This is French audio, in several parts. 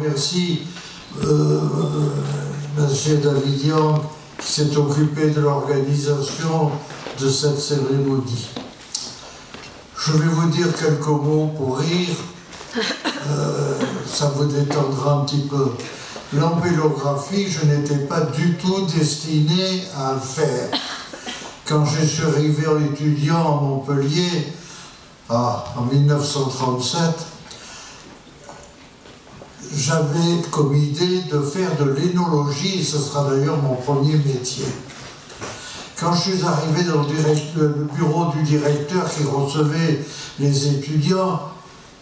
remercie M. Davidian qui s'est occupé de l'organisation de cette cérémonie. Je vais vous dire quelques mots pour rire, ça vous détendra un petit peu. L'ampélographie, je n'étais pas du tout destiné à le faire. Quand je suis arrivé en étudiant à Montpellier, en 1937, j'avais comme idée de faire de l'énologie, et ce sera d'ailleurs mon premier métier. Quand je suis arrivé dans le bureau du directeur qui recevait les étudiants,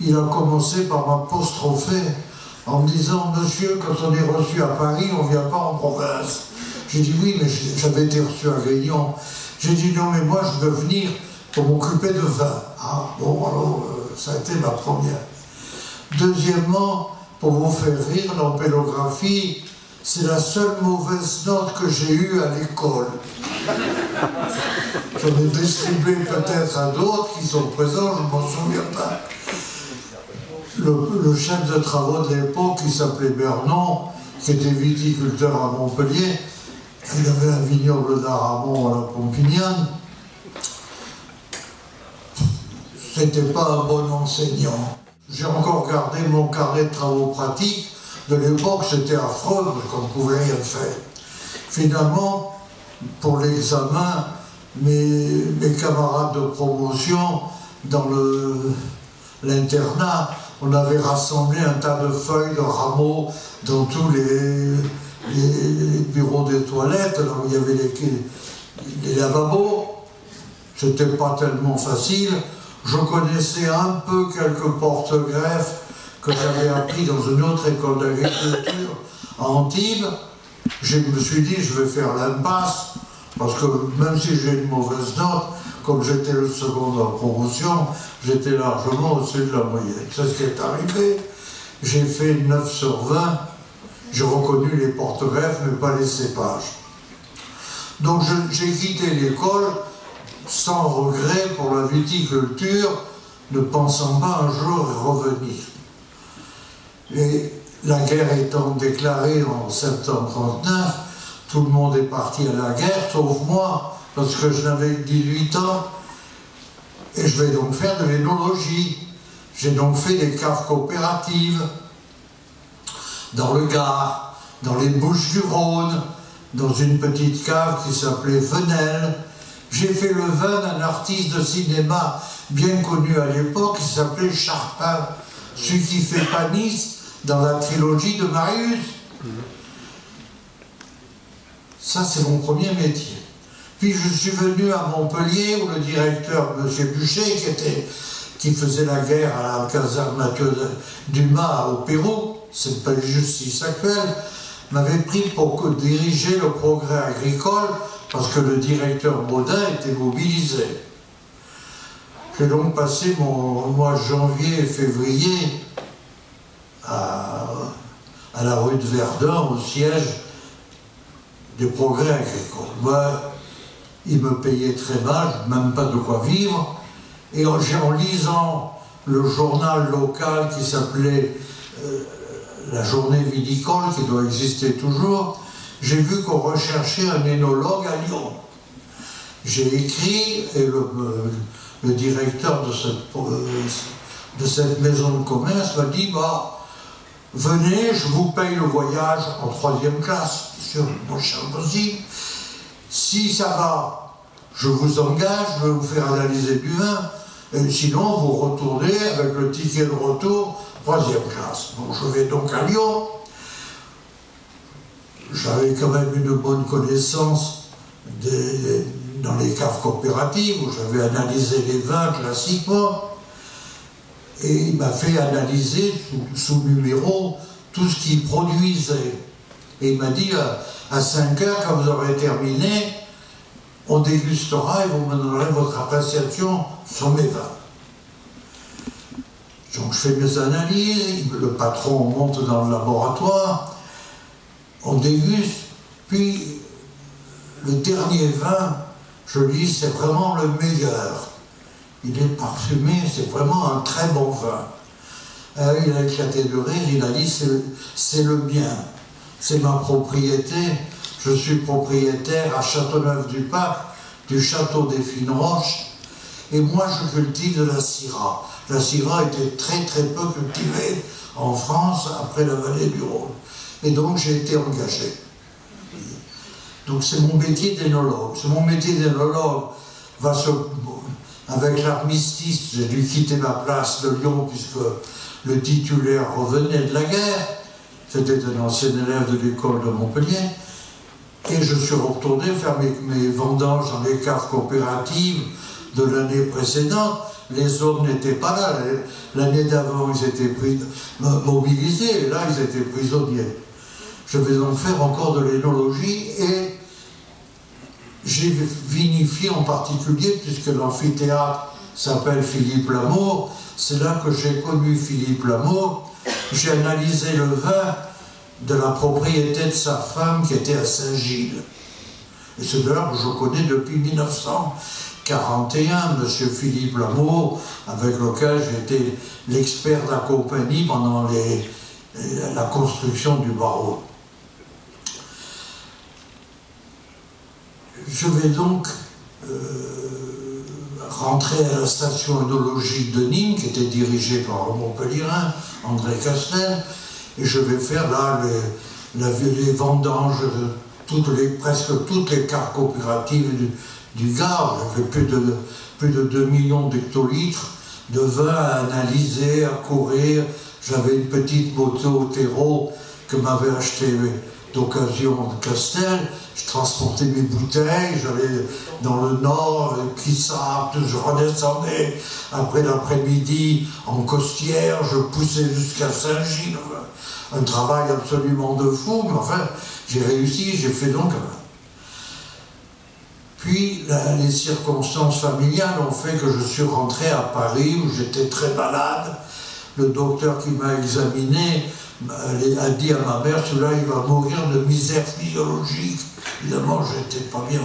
il a commencé par m'apostropher en me disant « Monsieur, quand on est reçu à Paris, on ne vient pas en province. » J'ai dit « Oui, mais j'avais été reçu à Grignon. » J'ai dit « Non, mais moi, je veux venir pour m'occuper de vin. » Ah, bon, alors, ça a été ma première. Deuxièmement, pour vous faire rire, l'ampélographie, c'est la seule mauvaise note que j'ai eue à l'école. J'en ai distribué peut-être à d'autres qui sont présents, je ne m'en souviens pas. Le chef de travaux de l'époque, qui s'appelait Bernon, qui était viticulteur à Montpellier, il avait un vignoble d'Aramon à la Pompignane. C'était pas un bon enseignant. J'ai encore gardé mon carnet de travaux pratiques de l'époque, c'était affreux, parce qu'on ne pouvait rien faire. Finalement, pour l'examen, mes camarades de promotion dans l'internat, on avait rassemblé un tas de feuilles, de rameaux dans tous les bureaux des toilettes, là où il y avait les lavabos. C'était pas tellement facile. Je connaissais un peu quelques porte-greffes que j'avais appris dans une autre école d'agriculture à Antibes. Je me suis dit, je vais faire l'impasse, parce que même si j'ai une mauvaise note, comme j'étais le second de la promotion, j'étais largement au-dessus de la moyenne. C'est ce qui est arrivé. J'ai fait 9 sur 20. J'ai reconnu les porte-greffes, mais pas les cépages. Donc j'ai quitté l'école sans regret pour la viticulture, ne pensant pas un jour y revenir. Et la guerre étant déclarée en septembre 1939, tout le monde est parti à la guerre, sauf moi, parce que je n'avais que 18 ans, et je vais donc faire de l'énologie. J'ai donc fait des caves coopératives, dans le Gard, dans les Bouches-du-Rhône, dans une petite cave qui s'appelait Venelle. J'ai fait le vin d'un artiste de cinéma bien connu à l'époque, qui s'appelait Charpin, celui qui fait Panis dans la trilogie de Marius. Ça, c'est mon premier métier. Puis je suis venu à Montpellier, où le directeur, M. Buchet, qui faisait la guerre à la caserne Mathieu Dumas au Pérou, c'est pas la justice actuelle, m'avait pris pour diriger le progrès agricole, parce que le directeur Baudin était mobilisé. J'ai donc passé mon mois de janvier et février à la rue de Verdun, au siège des progrès agricoles. Moi, il me payait très mal, même pas de quoi vivre, et en lisant le journal local qui s'appelait La Journée vinicole, qui doit exister toujours, j'ai vu qu'on recherchait un énologue à Lyon. J'ai écrit, et le directeur de cette maison de commerce m'a dit, bah, venez, je vous paye le voyage en 3e classe, sur mon cher possible. Si ça va, je vous engage, je vais vous faire analyser du vin, et sinon vous retournez avec le ticket de retour, 3e classe. Bon, je vais donc à Lyon. J'avais quand même une bonne connaissance dans les caves coopératives où j'avais analysé les vins classiquement, et il m'a fait analyser sous numéro tout ce qu'il produisait. Et il m'a dit, à 5 heures, quand vous aurez terminé, on dégustera et vous me donnerez votre appréciation sur mes vins. Donc je fais mes analyses, le patron monte dans le laboratoire, on déguste, puis le dernier vin, je dis, c'est vraiment le meilleur. Il est parfumé, c'est vraiment un très bon vin. Il a éclaté de rire, il a dit c'est le mien, c'est ma propriété, je suis propriétaire à Châteauneuf-du-Pape, du château des Fines Roches, et moi je cultive de la syrah. La syrah était très très peu cultivée en France après la vallée du Rhône. Et donc j'ai été engagé. Donc c'est mon métier d'énologue. Mon métier d'énologue va se... Avec l'armistice, j'ai dû quitter ma place de Lyon puisque le titulaire revenait de la guerre. C'était un ancien élève de l'école de Montpellier. Et je suis retourné faire mes vendanges dans les caves coopératives de l'année précédente. Les hommes n'étaient pas là. L'année d'avant, ils étaient mobilisés. Et là, ils étaient prisonniers. Je vais donc faire encore de l'énologie et j'ai vinifié en particulier, puisque l'amphithéâtre s'appelle Philippe Lamour. C'est là que j'ai connu Philippe Lamour. J'ai analysé le vin de la propriété de sa femme qui était à Saint-Gilles. Et c'est de là que je connais depuis 1941 M. Philippe Lamour, avec lequel j'étais l'expert de la compagnie pendant la construction du barreau. Je vais donc rentrer à la station œnologique de Nîmes, qui était dirigée par le Montpellierin, André Castel, et je vais faire là les vendanges de presque toutes les cartes coopératives du Gard. J'avais plus de 2 millions d'hectolitres de vin à analyser, à courir. J'avais une petite moto au terreau que m'avait acheté d'occasion de Castel. Je transportais mes bouteilles, j'allais dans le nord, Pissart, je redescendais après l'après-midi en Costière, je poussais jusqu'à Saint-Gilles. Un travail absolument de fou, mais enfin, j'ai réussi, j'ai fait donc. Puis, les circonstances familiales ont fait que je suis rentré à Paris, où j'étais très malade. Le docteur qui m'a examiné a dit à ma mère, celui-là, il va mourir de misère physiologique. Évidemment, j'étais pas bien.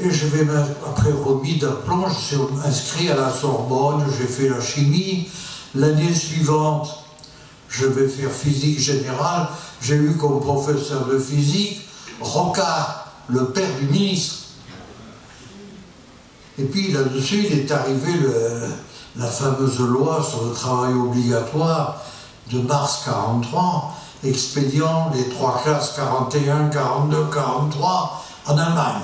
Et je vais, après remis d'aplomb, je suis inscrit à la Sorbonne, j'ai fait la chimie. L'année suivante, je vais faire physique générale. J'ai eu comme professeur de physique Rocard, le père du ministre. Et puis là-dessus, il est arrivé la fameuse loi sur le travail obligatoire de mars 43, expédiant les 3 classes 41, 42, 43 en Allemagne.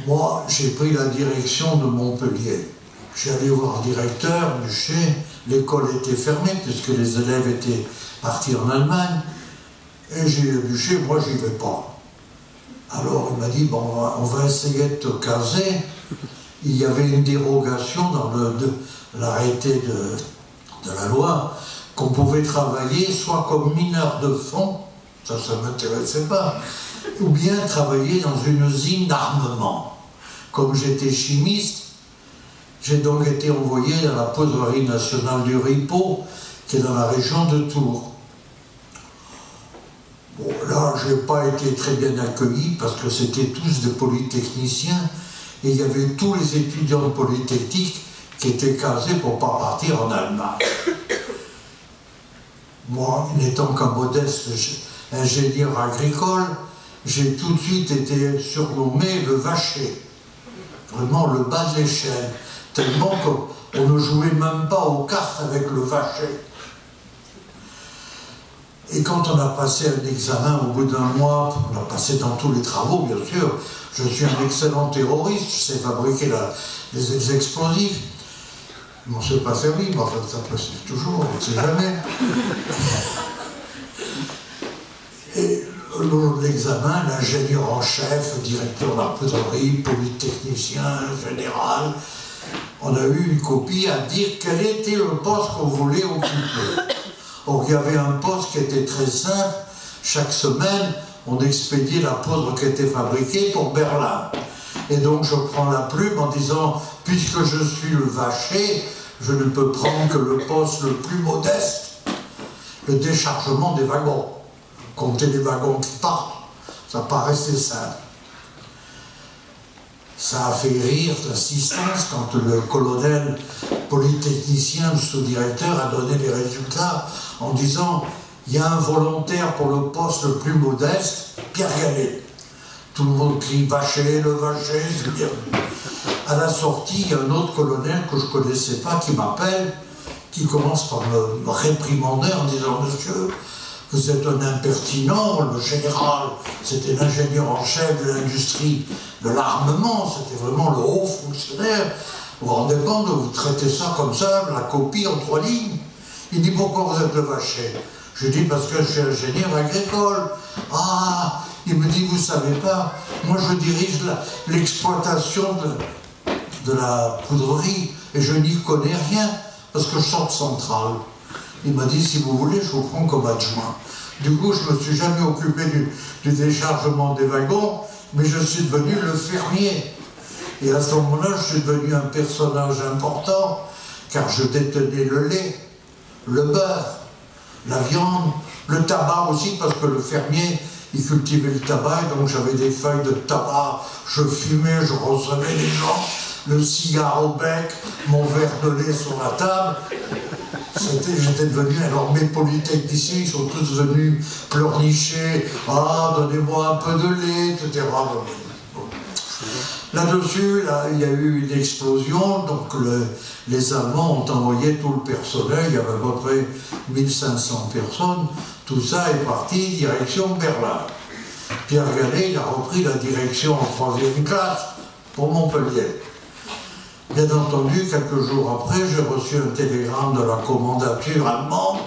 Moi, j'ai pris la direction de Montpellier. J'allais voir le directeur, Bûcher. L'école était fermée puisque les élèves étaient partis en Allemagne. Et j'ai dit, Bûcher, moi, j'y vais pas. Alors, il m'a dit, bon, on va essayer de te caser. Il y avait une dérogation dans l'arrêté de la loi qu'on pouvait travailler soit comme mineur de fond, ça ne m'intéressait pas, ou bien travailler dans une usine d'armement. Comme j'étais chimiste, j'ai donc été envoyé dans la poudrerie nationale du Ripaud, qui est dans la région de Tours. Bon, là, je n'ai pas été très bien accueilli parce que c'était tous des polytechniciens et il y avait tous les étudiants de Polytechnique qui étaient casés pour ne pas partir en Allemagne. Moi, n'étant qu'un modeste ingénieur agricole, j'ai tout de suite été surnommé le vacher. Vraiment le bas de l'échelle. Tellement qu'on ne jouait même pas aux cartes avec le vacher. Et quand on a passé un examen au bout d'un mois, on a passé dans tous les travaux, bien sûr, je suis un excellent terroriste, je sais fabriquer les explosifs. Je m'en suis pas servi, mais enfin, ça passe toujours, on ne sait jamais. Et le jour de l'examen, l'ingénieur en chef, directeur de la poudrerie, polytechnicien, général, on a eu une copie à dire quel était le poste qu'on voulait occuper. Or, il y avait un poste qui était très simple. Chaque semaine, on expédiait la poudre qui était fabriquée pour Berlin. Et donc, je prends la plume en disant, puisque je suis le vacher, je ne peux prendre que le poste le plus modeste, le déchargement des wagons. Compter les wagons qui partent, ça paraissait simple. Ça a fait rire l'assistance quand le colonel polytechnicien, le sous-directeur, a donné les résultats en disant il y a un volontaire pour le poste le plus modeste, Pierre Gallet. Tout le monde crie Vacher, le Vacher, c'est bien. À la sortie, il y a un autre colonel que je ne connaissais pas qui m'appelle, qui commence par me réprimander en disant monsieur, vous êtes un impertinent, le général, c'était l'ingénieur en chef de l'industrie de l'armement, c'était vraiment le haut fonctionnaire. Vous vous rendez compte, vous traitez ça comme ça, la copie en 3 lignes. Il dit pourquoi vous êtes le Vacher? Je dis parce que je suis ingénieur agricole. Ah, il me dit vous savez pas, moi je dirige l'exploitation de la poudrerie et je n'y connais rien parce que je sors de Centrale. Il m'a dit si vous voulez je vous prends comme adjoint. Du coup je me suis jamais occupé du déchargement des wagons, mais je suis devenu le fermier. Et à ce moment-là je suis devenu un personnage important car je détenais le lait, le beurre, la viande, le tabac aussi parce que le fermier il cultivait le tabac et donc j'avais des feuilles de tabac, je fumais, je recevais les gens, le cigare au bec, mon verre de lait sur la table. J'étais devenu, alors mes polytechniciens, ils sont tous venus pleurnicher, ah, donnez-moi un peu de lait, etc. Là-dessus, il y a eu une explosion, donc les Allemands ont envoyé tout le personnel, il y avait à peu près 1500 personnes, tout ça est parti direction Berlin. Pierre Gallet, il a repris la direction en 3e classe pour Montpellier. Bien entendu, quelques jours après, j'ai reçu un télégramme de la commandature allemande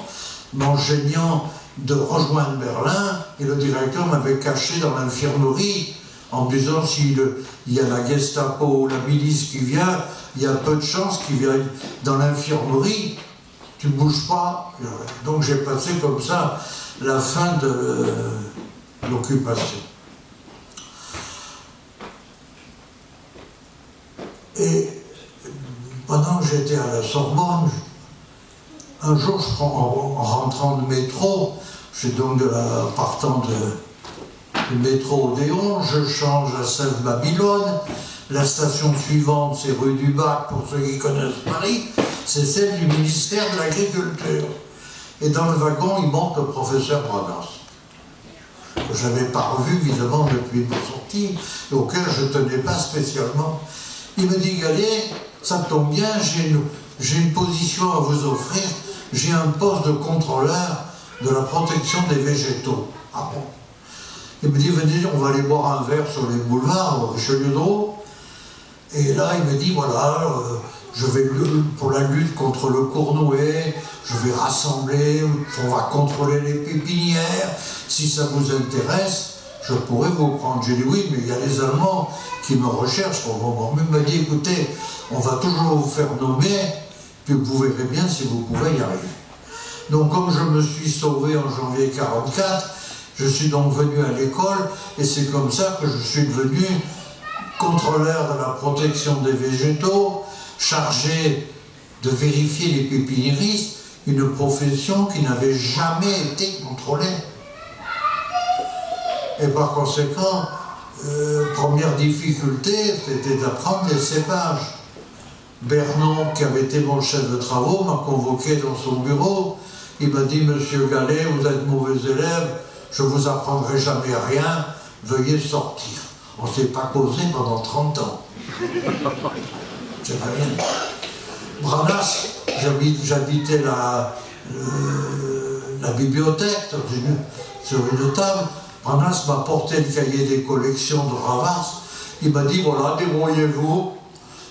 m'enjoignant de rejoindre Berlin et le directeur m'avait caché dans l'infirmerie en me disant s'il y a la Gestapo ou la milice qui vient, il y a peu de chances qu'il vienne dans l'infirmerie, tu ne bouges pas. Donc j'ai passé comme ça la fin de l'occupation. Et pendant que j'étais à la Sorbonne, un jour, en rentrant de métro, j'ai donc partant du métro Odéon, je change à Sèvres-Babylone. La station suivante, c'est rue du Bac, pour ceux qui connaissent Paris, c'est celle du ministère de l'Agriculture. Et dans le wagon, il monte le professeur Branas, que je n'avais pas revu, évidemment, depuis ma sortie, et auquel je ne tenais pas spécialement. Il me dit, Gallet, ça tombe bien, j'ai une position à vous offrir, j'ai un poste de contrôleur de la protection des végétaux. Ah bon? Il me dit, venez, on va aller boire un verre sur les boulevards, Richelieu-Drouot. Et là, il me dit, voilà, je vais, pour la lutte contre le cournouet, je vais rassembler, on va contrôler les pépinières, si ça vous intéresse, je pourrais vous prendre. J'ai dit oui, mais il y a les Allemands qui me recherchent pour le moment. Il m'a dit, écoutez, on va toujours vous faire nommer, puis vous verrez bien si vous pouvez y arriver. Donc comme je me suis sauvé en janvier 1944, je suis donc venu à l'école, et c'est comme ça que je suis devenu contrôleur de la protection des végétaux, chargé de vérifier les pépiniéristes, une profession qui n'avait jamais été contrôlée. Et par conséquent, première difficulté, c'était d'apprendre les cépages. Bernon, qui avait été mon chef de travaux, m'a convoqué dans son bureau. Il m'a dit, monsieur Gallet, vous êtes mauvais élève, je ne vous apprendrai jamais rien, veuillez sortir. On ne s'est pas causé pendant 30 ans. C'est pas bien. Branas, j'habitais la bibliothèque sur une table. Branas m'a porté le cahier des collections de Ravas. Il m'a dit, voilà, débrouillez-vous,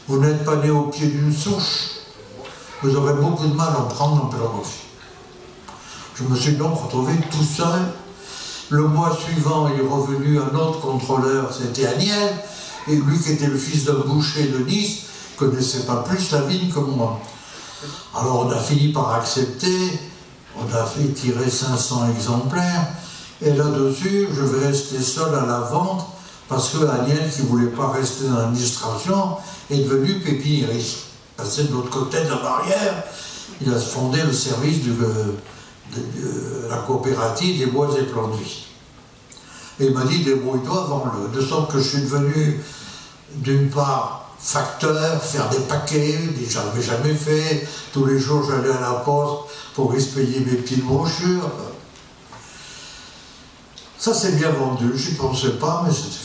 vous n'êtes pas né au pied d'une souche. Vous aurez beaucoup de mal à en prendre en pédagogie. Je me suis donc retrouvé tout seul. Le mois suivant, il est revenu un autre contrôleur, c'était Agnel, et lui qui était le fils d'un boucher de Nice, connaissait pas plus la vigne que moi. Alors on a fini par accepter, on a fait tirer 500 exemplaires, et là-dessus, je vais rester seul à la vente, parce que Agnel, qui ne voulait pas rester dans l'administration, est devenu pépiniériste. Passé de l'autre côté de la barrière, il a fondé le service de la coopérative des bois et plantes de vie. Et il m'a dit, débrouille-toi, vends-le. De sorte que je suis devenu d'une part, facteur, faire des paquets, j'en avais jamais fait. Tous les jours, j'allais à la poste pour expédier mes petites brochures. Ça s'est bien vendu, j'y pensais pas, mais c'était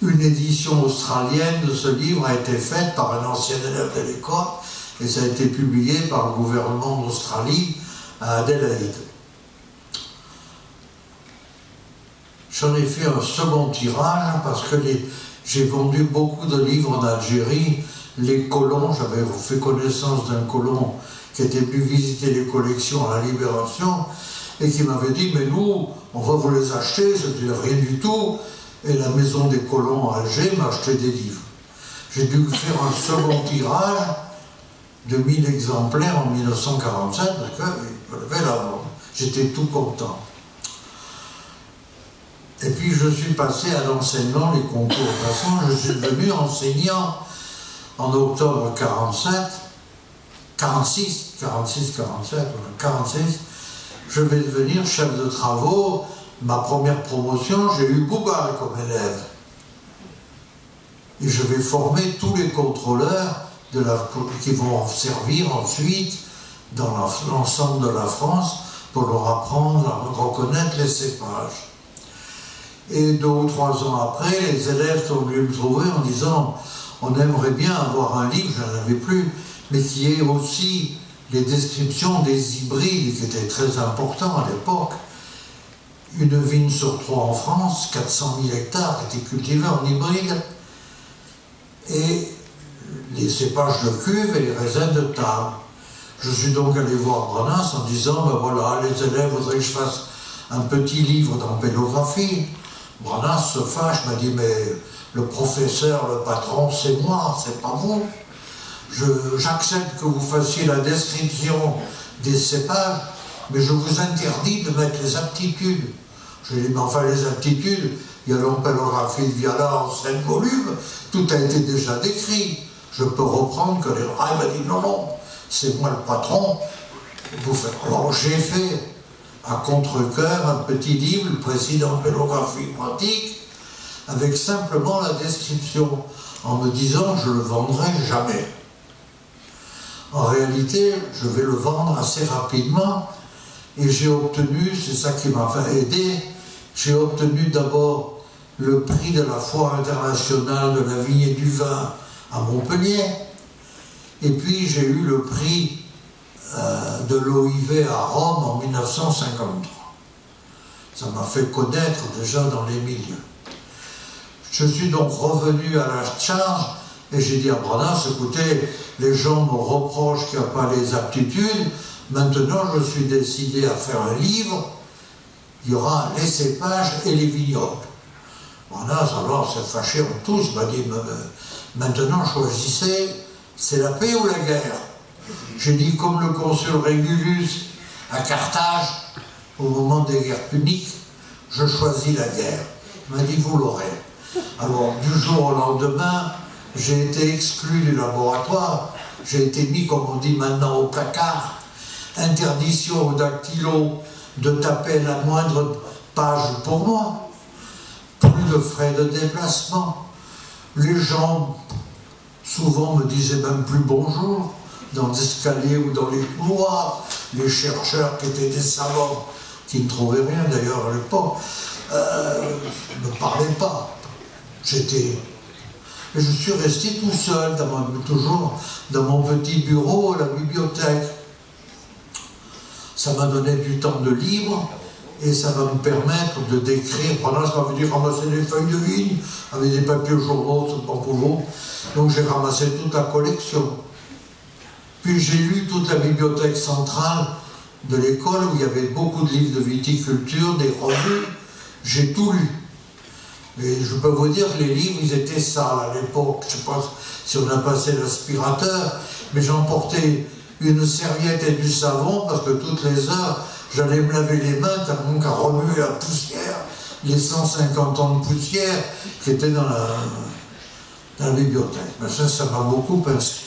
une édition australienne de ce livre a été faite par un ancien élève de l'école et ça a été publié par le gouvernement d'Australie à Adélaïde. J'en ai fait un second tirage parce que j'ai vendu beaucoup de livres en Algérie. Les colons, j'avais fait connaissance d'un colon qui était venu visiter les collections à la Libération et qui m'avait dit « mais nous, on va vous les acheter, c'était rien du tout ». Et la maison des colons à Alger m'a acheté des livres. J'ai dû faire un second tirage de 1000 exemplaires en 1947, parce que j'étais tout content. Et puis je suis passé à l'enseignement, les concours. De toute façon, je suis devenu enseignant en octobre 46, je vais devenir chef de travaux. Ma première promotion, j'ai eu Bougal comme élève. Et je vais former tous les contrôleurs qui vont servir ensuite dans l'ensemble de la France pour leur apprendre à reconnaître les cépages. Et 2 ou 3 ans après, les élèves sont venus me trouver en disant « on aimerait bien avoir un livre, je n'en avais plus, mais qui ait aussi les descriptions des hybrides, qui étaient très importants à l'époque. » Une vigne sur 3 en France, 400 000 hectares étaient cultivés en hybride, et les cépages de cuve et les raisins de table. Je suis donc allé voir Branas en disant, ben voilà, les élèves voudraient que je fasse un petit livre d'empélographie. Branas se fâche, m'a dit, mais le professeur, le patron, c'est moi, c'est pas vous. J'accepte que vous fassiez la description des cépages, mais je vous interdis de mettre les aptitudes. Je lui ai dit, mais enfin les aptitudes, il y a l'empélographie de Viala en 5 volumes, tout a été déjà décrit. Je peux reprendre que les... Ah, il m'a dit, non, non, c'est moi le patron. Vous faites... Alors j'ai fait, à contre-cœur, un petit livre, le précis d'empélographie pratique, avec simplement la description, en me disant que je ne le vendrai jamais. En réalité, je vais le vendre assez rapidement, et j'ai obtenu, c'est ça qui m'a aidé, j'ai obtenu d'abord le prix de la Foire internationale de la vigne et du vin à Montpellier, et puis j'ai eu le prix de l'OIV à Rome en 1953. Ça m'a fait connaître déjà dans les milieux. Je suis donc revenu à la charge et j'ai dit à Branas, écoutez, les gens me reprochent qu'il n'y a pas les aptitudes, maintenant je suis décidé à faire un livre, il y aura les cépages et les vignobles. Branas alors s'est fâché en tous, il m'a dit, maintenant choisissez, c'est la paix ou la guerre? J'ai dit, comme le consul Régulus à Carthage, au moment des guerres puniques, je choisis la guerre. Il m'a dit, vous l'aurez. Alors, du jour au lendemain, j'ai été exclu du laboratoire, j'ai été mis, comme on dit maintenant, au placard, interdiction au dactylo de taper la moindre page pour moi, plus de frais de déplacement. Les gens, souvent, me disaient même plus bonjour, dans les escaliers ou dans les couloirs, les chercheurs qui étaient des savants, qui ne trouvaient rien d'ailleurs à l'époque, ne parlaient pas. Et je suis resté tout seul, toujours dans mon petit bureau à la bibliothèque. Ça m'a donné du temps de libre et ça va me permettre de décrire. Pendant ce qu'on veut dire ramasser des feuilles de vigne avec des papiers journaux, c'est pas pour vous. Donc j'ai ramassé toute la collection. Puis j'ai lu toute la bibliothèque centrale de l'école où il y avait beaucoup de livres de viticulture, des revues. J'ai tout lu. Et je peux vous dire que les livres, ils étaient sales à l'époque. Je ne sais pas si on a passé l'aspirateur, mais j'emportais une serviette et du savon parce que toutes les heures, j'allais me laver les mains tellement qu'à remuer la poussière, les 150 ans de poussière qui étaient dans la bibliothèque. Mais ça m'a beaucoup inspiré.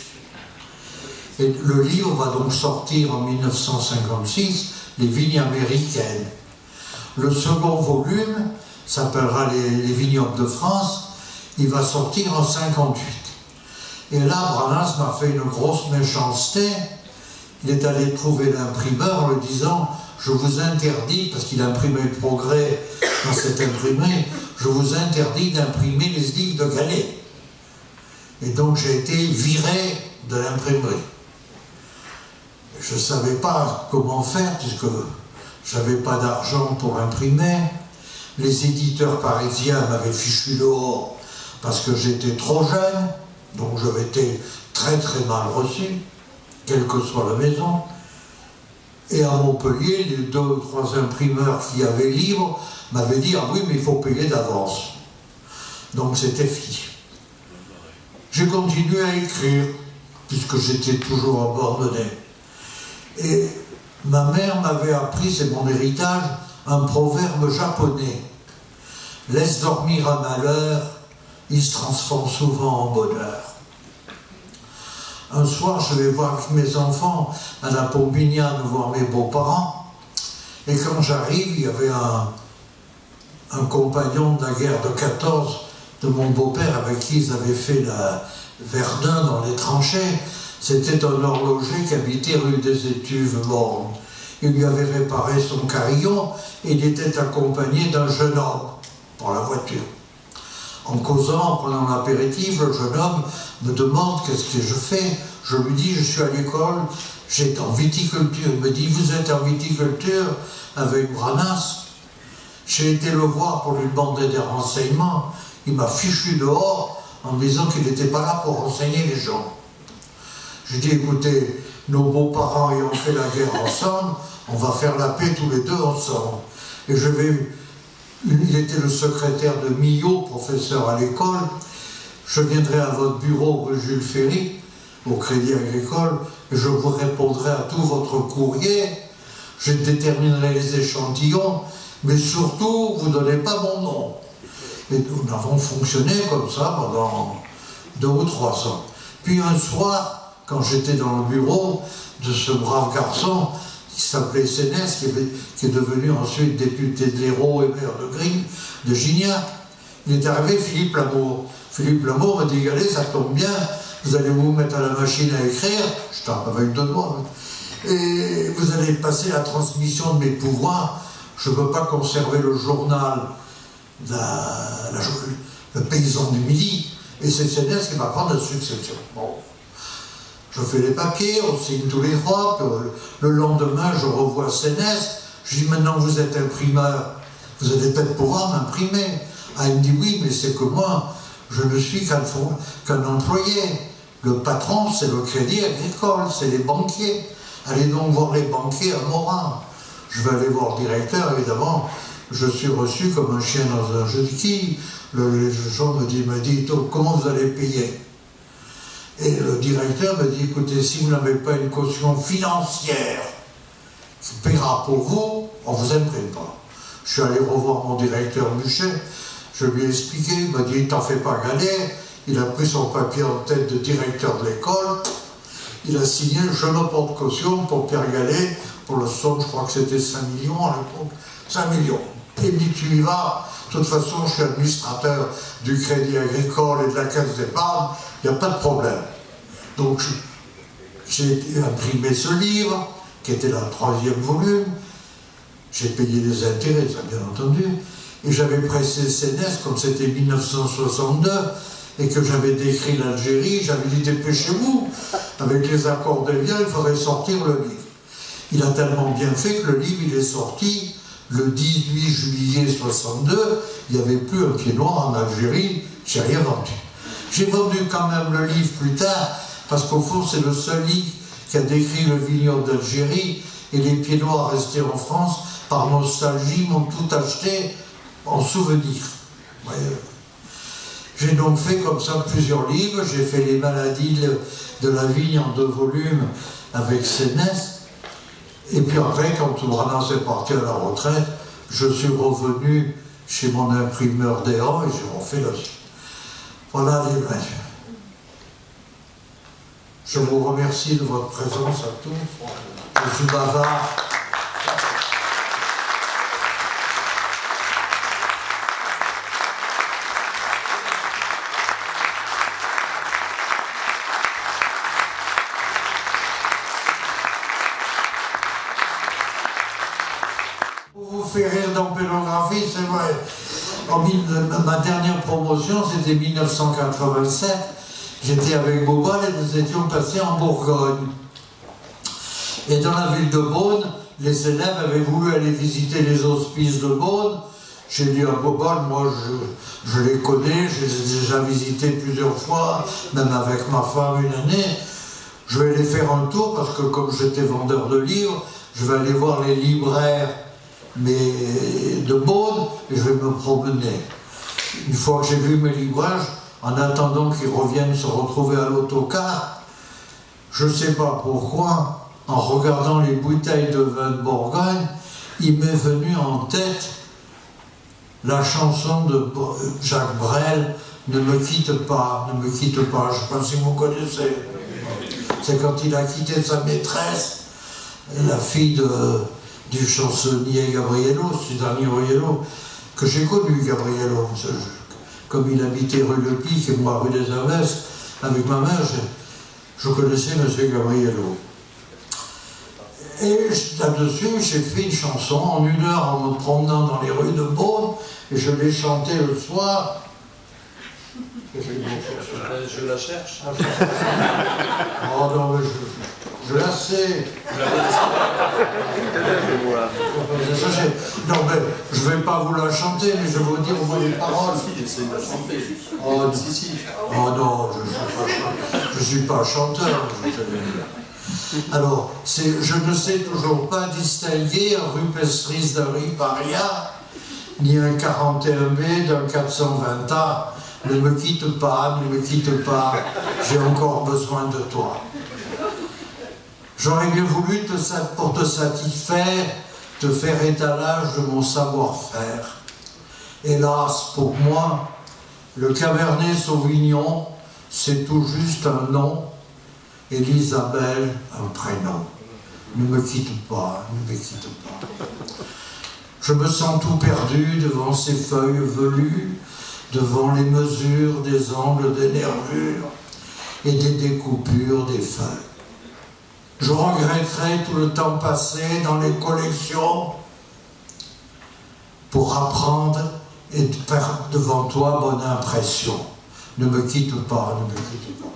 Et le livre va donc sortir en 1956, Les vignes américaines. Le second volume s'appellera les vignobles de France, il va sortir en 58. Et là, Branas m'a fait une grosse méchanceté. Il est allé trouver l'imprimeur en lui disant « Je vous interdis, parce qu'il imprimait le Progrès dans cette imprimerie, je vous interdis d'imprimer les livres de Gallet. » Et donc j'ai été viré de l'imprimerie. Je ne savais pas comment faire, puisque je n'avais pas d'argent pour imprimer. Les éditeurs parisiens m'avaient fichu dehors parce que j'étais trop jeune, donc j'avais été très très mal reçu, quelle que soit la maison. Et à Montpellier, les 2 ou 3 imprimeurs qui avaient livre m'avaient dit « Ah oui, mais il faut payer d'avance. » Donc c'était fini. J'ai continué à écrire, puisque j'étais toujours abandonné. Et ma mère m'avait appris, c'est mon héritage, un proverbe japonais. « Laisse dormir un malheur, il se transforme souvent en bonheur. » Un soir, je vais voir avec mes enfants à la Pompignane voir mes beaux-parents. Et quand j'arrive, il y avait un compagnon de la guerre de 14 de mon beau-père avec qui ils avaient fait la Verdun dans les tranchées. C'était un horloger qui habitait rue des Étuves-Mornes. Il lui avait réparé son carillon et il était accompagné d'un jeune homme pour la voiture. En causant, en prenant l'apéritif, le jeune homme me demande qu'est-ce que je fais. Je lui dis, je suis à l'école, j'étais en viticulture. Il me dit, vous êtes en viticulture avec Branas? J'ai été le voir pour lui demander des renseignements. Il m'a fichu dehors en me disant qu'il n'était pas là pour renseigner les gens. Je dis, écoutez, nos beaux-parents ayant fait la guerre ensemble, on va faire la paix tous les deux ensemble. Et je vais... Il était le secrétaire de Millot, professeur à l'école. Je viendrai à votre bureau rue Jules Ferry, au Crédit Agricole, et je vous répondrai à tout votre courrier. Je déterminerai les échantillons, mais surtout, vous ne donnez pas mon nom. Et nous avons fonctionné comme ça pendant 2 ou 3 ans. Puis un soir, quand j'étais dans le bureau de ce brave garçon, qui s'appelait Sénès, qui est devenu ensuite député de l'Hérault et maire de Grigny, de Gignac. Il est arrivé Philippe Lamour. Philippe Lamour m'a dit, allez, ça tombe bien, vous allez vous mettre à la machine à écrire, je tape avec 2 doigts, et vous allez passer la transmission de mes pouvoirs. Je ne peux pas conserver le journal, le paysan du Midi, et c'est Sénès qui va prendre la succession. Bon. Je fais les papiers, on signe tous les 3, le lendemain je revois Sénès, je dis maintenant vous êtes imprimeur, vous allez peut-être pouvoir m'imprimer. Ah, il me dit oui, mais c'est que moi, je ne suis qu'un employé. Le patron, c'est le Crédit Agricole, c'est les banquiers. Allez donc voir les banquiers à Morin. Je vais aller voir le directeur, évidemment. Je suis reçu comme un chien dans un jeu de quilles. Le gens me dit comment vous allez payer? Et le directeur me dit, écoutez, si vous n'avez pas une caution financière qui paiera pour vous, on ne vous imprime pas. Je suis allé revoir mon directeur Buchet, je lui ai expliqué, il m'a dit, t'en fais pas Gallet. Il a pris son papier en tête de directeur de l'école, il a signé, je ne porte caution pour Pierre Gallet, pour le somme, je crois que c'était 5 millions à l'époque, 5 millions. Et il me dit, tu y vas, de toute façon, je suis administrateur du Crédit Agricole et de la Caisse d'épargne, il n'y a pas de problème. Donc, j'ai imprimé ce livre, qui était dans le 3e volume. J'ai payé les intérêts, ça bien entendu. Et j'avais pressé Sénès, comme c'était 1962, et que j'avais décrit l'Algérie, j'avais dit dépêchez-vous, avec les accords de lien, il faudrait sortir le livre. Il a tellement bien fait que le livre, il est sorti le 18 juillet 62, il n'y avait plus un pied noir en Algérie, j'ai rien vendu. J'ai vendu quand même le livre plus tard, parce qu'au fond, c'est le seul livre qui a décrit le vignoble d'Algérie, et les pieds noirs restés en France, par nostalgie, m'ont tout acheté en souvenir. J'ai donc fait comme ça plusieurs livres, j'ai fait les maladies de la vigne en 2 volumes avec Sénès, et puis après, quand Branas est parti à la retraite, je suis revenu chez mon imprimeur d'Héran et j'ai refait la suite. Voilà les mains. Je vous remercie de votre présence à tous. Je suis bavard. vous fait rire dans Pélographie, c'est vrai. Ma dernière promotion, c'était 1987. J'étais avec Bobal et nous étions passés en Bourgogne. Et dans la ville de Beaune, les élèves avaient voulu aller visiter les hospices de Beaune. J'ai dit à Bobal, moi je les connais, je les ai déjà visités plusieurs fois, même avec ma femme une année. Je vais aller faire un tour parce que comme j'étais vendeur de livres, je vais aller voir les libraires de Beaune et je vais me promener. Une fois que j'ai vu mes libraires, en attendant qu'ils reviennent se retrouver à l'autocar, je ne sais pas pourquoi, en regardant les bouteilles de vin de Bourgogne, il m'est venu en tête la chanson de Jacques Brel, « Ne me quitte pas, ne me quitte pas ». Je ne sais pas si vous connaissez. C'est quand il a quitté sa maîtresse, la fille du chansonnier Gabriello, Suzanne Auriello, que j'ai connu Gabriello. Comme il habitait rue Le Pic et moi rue des Aves, avec ma mère, je connaissais M. Gabriello. Et là-dessus, j'ai fait une chanson en 1 heure en me promenant dans les rues de Beaune, et je l'ai chantée le soir. Je la cherche. Oh non, mais je la sais. Non, mais je ne vais pas vous la chanter, mais je vais vous dire au moins les paroles. Essaye de la chanter. Oh, si. Oh non, je ne suis pas chanteur. Alors, je ne sais toujours pas distinguer un Rupestris d'un Riparia, ni un 41B d'un 420A. Ne me quitte pas, j'ai encore besoin de toi. J'aurais bien voulu, pour te satisfaire, te faire étalage de mon savoir-faire. Hélas, pour moi, le Cabernet Sauvignon, c'est tout juste un nom, et l'Isabelle, un prénom. Ne me quitte pas, ne me quitte pas. Je me sens tout perdu devant ces feuilles velues, devant les mesures des angles des nervures et des découpures des feuilles. Je regretterai tout le temps passé dans les collections pour apprendre et faire devant toi bonne impression. Ne me quitte pas, ne me quitte pas.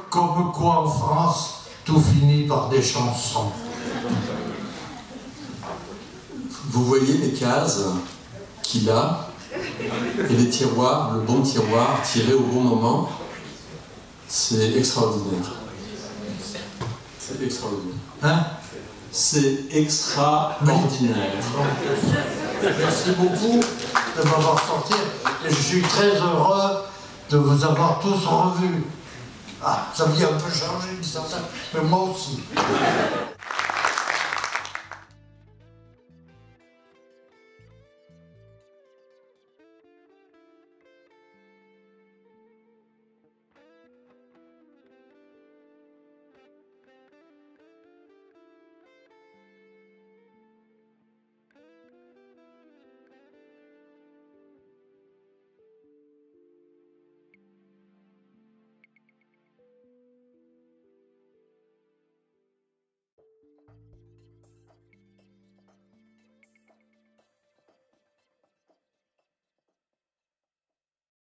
Comme quoi en France, tout finit par des chansons. Vous voyez les cases qu'il a et les tiroirs, le bon tiroir tiré au bon moment, c'est extraordinaire. C'est extraordinaire. Hein? C'est extraordinaire. Merci beaucoup de m'avoir sorti et je suis très heureux de vous avoir tous revus. Ah, ça vient un peu changer, mais moi aussi.